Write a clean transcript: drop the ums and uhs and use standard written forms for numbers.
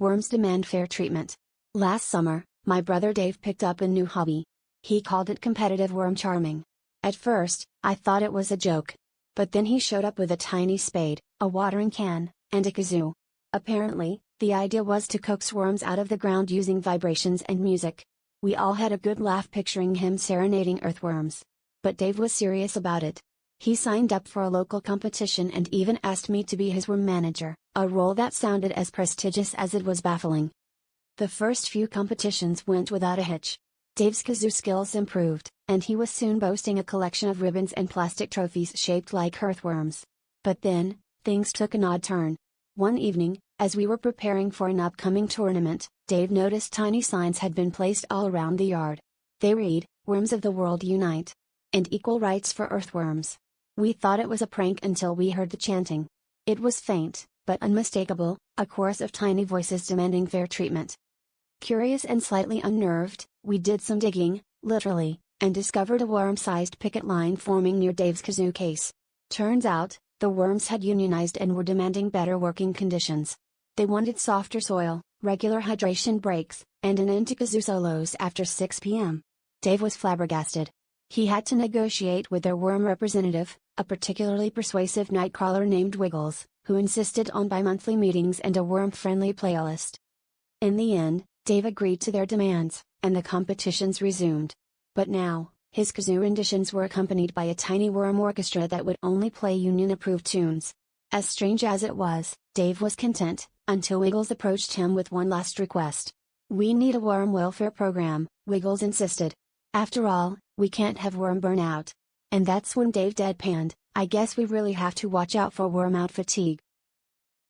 Worms demand fair treatment. Last summer, my brother Dave picked up a new hobby. He called it competitive worm charming. At first, I thought it was a joke. But then he showed up with a tiny spade, a watering can, and a kazoo. Apparently, the idea was to coax worms out of the ground using vibrations and music. We all had a good laugh picturing him serenading earthworms. But Dave was serious about it. He signed up for a local competition and even asked me to be his worm manager, a role that sounded as prestigious as it was baffling. The first few competitions went without a hitch. Dave's kazoo skills improved, and he was soon boasting a collection of ribbons and plastic trophies shaped like earthworms. But then, things took an odd turn. One evening, as we were preparing for an upcoming tournament, Dave noticed tiny signs had been placed all around the yard. They read, "Worms of the world unite!" and "Equal rights for earthworms." We thought it was a prank until we heard the chanting. It was faint, but unmistakable, a chorus of tiny voices demanding fair treatment. Curious and slightly unnerved, we did some digging, literally, and discovered a worm-sized picket line forming near Dave's kazoo case. Turns out, the worms had unionized and were demanding better working conditions. They wanted softer soil, regular hydration breaks, and an end to kazoo solos after 6 p.m. Dave was flabbergasted. He had to negotiate with their worm representative, a particularly persuasive nightcrawler named Wiggles, who insisted on bi-monthly meetings and a worm-friendly playlist. In the end, Dave agreed to their demands, and the competitions resumed. But now, his kazoo renditions were accompanied by a tiny worm orchestra that would only play union-approved tunes. As strange as it was, Dave was content, until Wiggles approached him with one last request. "We need a worm welfare program," Wiggles insisted. "After all, we can't have worm burnout." And that's when Dave deadpanned, "I guess we really have to watch out for worm out fatigue."